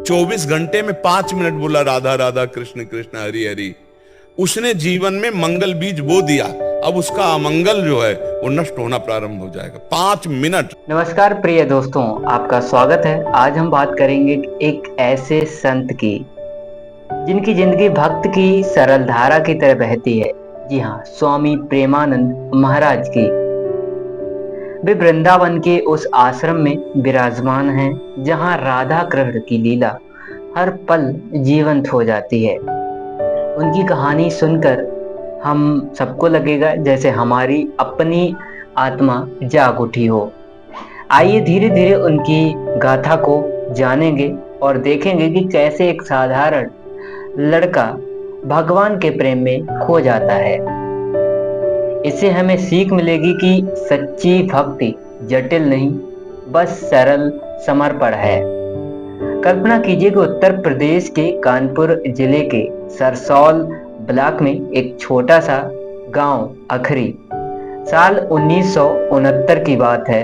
24 घंटे में 5 मिनट बोला राधा राधा कृष्ण कृष्ण हरि हरि, उसने जीवन में मंगल बीज बो दिया। अब उसका अमंगल जो है वो नष्ट होना प्रारंभ हो जाएगा। 5 मिनट। नमस्कार प्रिय दोस्तों, आपका स्वागत है। आज हम बात करेंगे एक ऐसे संत की जिनकी जिंदगी भक्त की सरल धारा की तरह बहती है। जी हाँ, स्वामी प्रेमानंद महाराज की। वे वृंदावन के उस आश्रम में विराजमान हैं जहाँ राधा कृष्ण की लीला हर पल जीवंत हो जाती है। उनकी कहानी सुनकर हम सबको लगेगा जैसे हमारी अपनी आत्मा जाग उठी हो। आइए धीरे धीरे उनकी गाथा को जानेंगे और देखेंगे कि कैसे एक साधारण लड़का भगवान के प्रेम में खो जाता है। इससे हमें सीख मिलेगी कि सच्ची भक्ति जटिल नहीं, बस सरल समर्पण है। कल्पना कीजिए कि उत्तर प्रदेश के कानपुर जिले के सरसौल ब्लॉक में एक छोटा सा गांव अखरी। साल 1969 की बात है।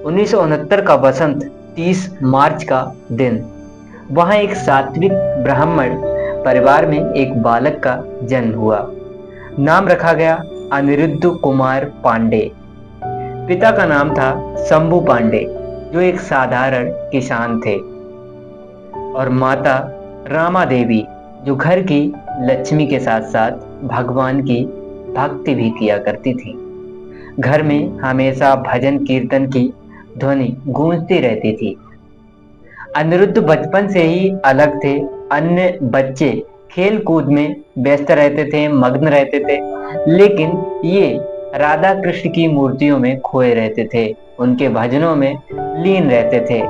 1969 का वसंत, 30 मार्च का दिन। वहां एक सात्विक ब्राह्मण परिवार में एक बालक का जन्म हुआ। नाम रखा गया अनिरुद्ध कुमार पांडे। पिता का नाम था शंभू पांडे, जो एक साधारण किसान थे, और माता रामा देवी, जो घर की लक्ष्मी के साथ साथ भगवान की भक्ति भी किया करती थी। घर में हमेशा भजन कीर्तन की ध्वनि गूंजती रहती थी। अनिरुद्ध बचपन से ही अलग थे। अन्य बच्चे खेल कूद में व्यस्त रहते थे, मग्न रहते थे, लेकिन ये राधा कृष्ण की मूर्तियों में खोए रहते थे, उनके भजनों में लीन रहते थे।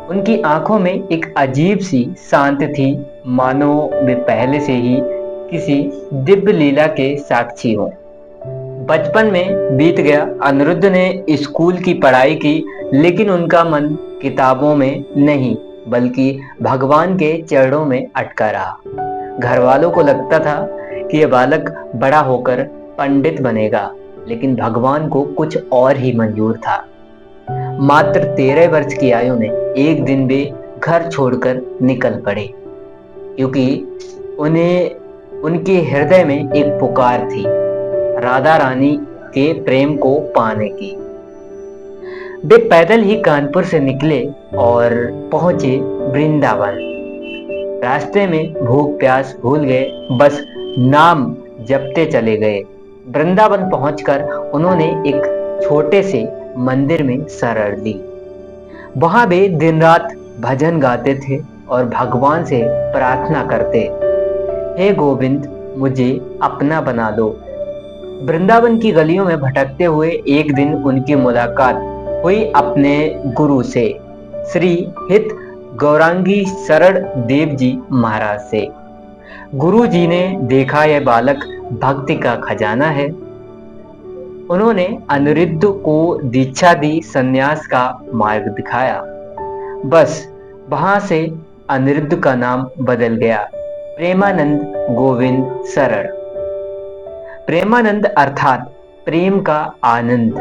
उनकी आंखों में एक अजीब सी शांति थी, मानो वे पहले से ही किसी दिव्य लीला के साक्षी हों। बचपन में बीत गया। अनिरुद्ध ने स्कूल की पढ़ाई की, लेकिन उनका मन किताबों में नहीं बल्कि भगवान के चरणों में अटका रहा। घर वालों को लगता था कि यह बालक बड़ा होकर पंडित बनेगा, लेकिन भगवान को कुछ और ही मंजूर था। मात्र 13 वर्ष की आयु में एक दिन वे घर छोड़कर निकल पड़े, क्योंकि उन्हें उनके हृदय में एक पुकार थी, राधा रानी के प्रेम को पाने की। वे पैदल ही कानपुर से निकले और पहुंचे वृंदावन। रास्ते में भूख प्यास भूल गए, बस नाम जपते चले गए। वृंदावन पहुंचकर उन्होंने एक छोटे से मंदिर में शरण ली। वहां वे दिन रात भजन गाते थे और भगवान से प्रार्थना करते, हे गोविंद, मुझे अपना बना दो। वृंदावन की गलियों में भटकते हुए एक दिन उनकी मुलाकात हुई अपने गुरु से, श्री हित गौरांगी शरण देव जी महाराज से। गुरु जी ने देखा यह बालक भक्ति का खजाना है। उन्होंने अनिरुद्ध को दीक्षा दी, संन्यास का मार्ग दिखाया। बस वहां से अनिरुद्ध का नाम बदल गया, प्रेमानंद गोविंद शरण। प्रेमानंद अर्थात प्रेम का आनंद।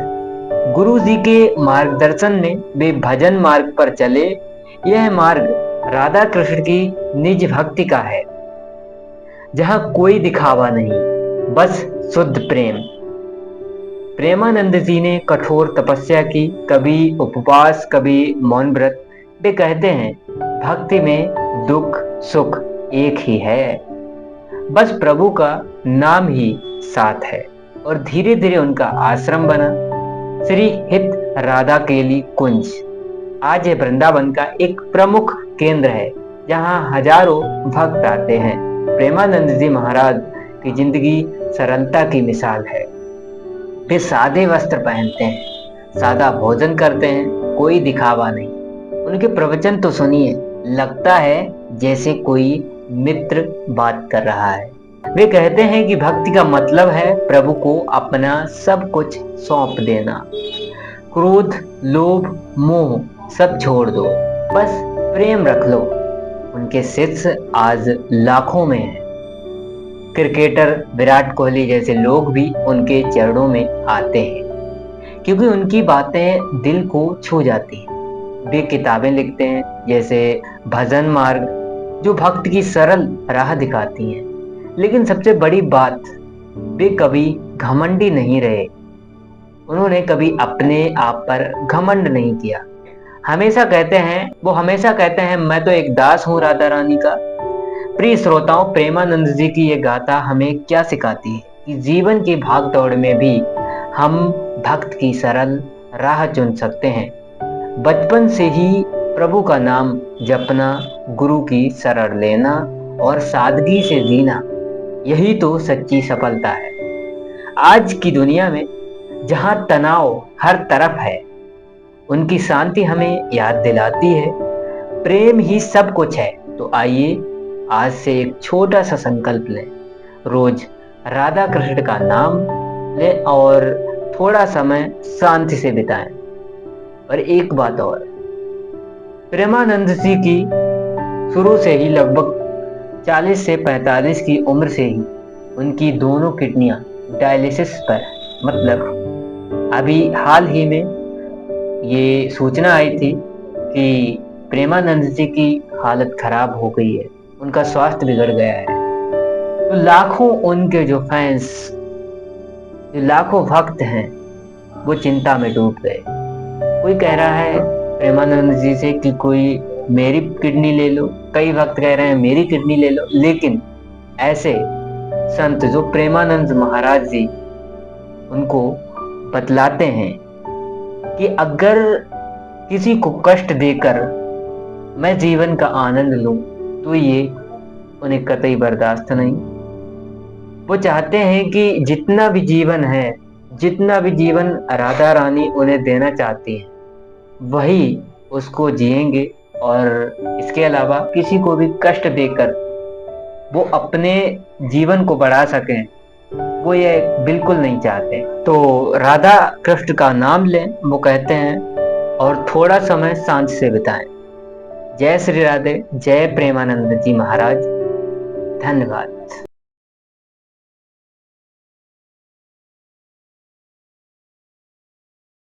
गुरु जी के मार्गदर्शन में वे भजन मार्ग पर चले। यह मार्ग राधा कृष्ण की निज भक्ति का है, जहां कोई दिखावा नहीं, बस शुद्ध प्रेम। प्रेमानंद जी ने कठोर तपस्या की, कभी उपवास, कभी मौन व्रत। वे कहते हैं, भक्ति में दुख सुख एक ही है, बस प्रभु का नाम ही साथ है। और धीरे धीरे उनका आश्रम बना, श्री हित राधा केली कुंज। आज ये वृंदावन का एक प्रमुख केंद्र है, जहां हजारों भक्त आते हैं। प्रेमानंद जी महाराज की जिंदगी सरलता की मिसाल है। वे सादे वस्त्र पहनते हैं, सादा भोजन करते हैं, कोई दिखावा नहीं। उनके प्रवचन तो सुनिए, लगता है जैसे कोई मित्र बात कर रहा है। वे कहते हैं कि भक्ति का मतलब है प्रभु को अपना सब कुछ सौंप देना। क्रोध लोभ मोह सब छोड़ दो, बस प्रेम रख लो। उनके शिष्य आज लाखों में हैं। क्रिकेटर विराट कोहली जैसे लोग भी उनके चरणों में आते हैं, क्योंकि उनकी बातें दिल को छू जाती हैं। वे किताबें लिखते हैं, जैसे भजन मार्ग जो भक्त की सरल राह दिखाती हैं। लेकिन सबसे बड़ी बात, वे कभी घमंडी नहीं रहे। उन्होंने कभी अपने आप पर घमंड नहीं किया। वो हमेशा कहते हैं मैं तो एक दास हूँ राधा रानी का। प्रिय श्रोताओं, प्रेमानंद जी की ये गाथा हमें क्या सिखाती है कि जीवन की भाग दौड़ में भी हम भक्त की सरल राह चुन सकते हैं। बचपन से ही प्रभु का नाम जपना, गुरु की शरण लेना और सादगी से जीना, यही तो सच्ची सफलता है। आज की दुनिया में जहां तनाव हर तरफ है, उनकी शांति हमें याद दिलाती है प्रेम ही सब कुछ है। तो आइए आज से एक छोटा सा संकल्प लें, रोज राधा कृष्ण का नाम लें और थोड़ा समय शांति से बिताएं। और एक बात और, प्रेमानंद जी की शुरू से ही लगभग 40 से 45 की उम्र से ही उनकी दोनों किडनियां डायलिसिस पर, मतलब अभी हाल ही में ये सूचना आई थी कि प्रेमानंद जी की हालत खराब हो गई है, उनका स्वास्थ्य बिगड़ गया है। तो लाखों उनके जो फैंस, जो लाखों भक्त हैं, वो चिंता में डूब गए। कोई कह रहा है प्रेमानंद जी से कि कोई मेरी किडनी ले लो, कई भक्त कह रहे हैं मेरी किडनी ले लो। लेकिन ऐसे संत जो प्रेमानंद महाराज जी, उनको बतलाते हैं कि अगर किसी को कष्ट देकर मैं जीवन का आनंद लूं तो ये उन्हें कतई बर्दाश्त नहीं। वो चाहते हैं कि जितना भी जीवन राधा रानी उन्हें देना चाहती है, वही उसको जिएंगे। और इसके अलावा किसी को भी कष्ट देकर वो अपने जीवन को बढ़ा सकें, वो ये बिल्कुल नहीं चाहते। तो राधा कृष्ण का नाम लें, वो कहते हैं, और थोड़ा समय शांति से बिताएं। जय श्री राधे, जय प्रेमानंद जी महाराज। धन्यवाद।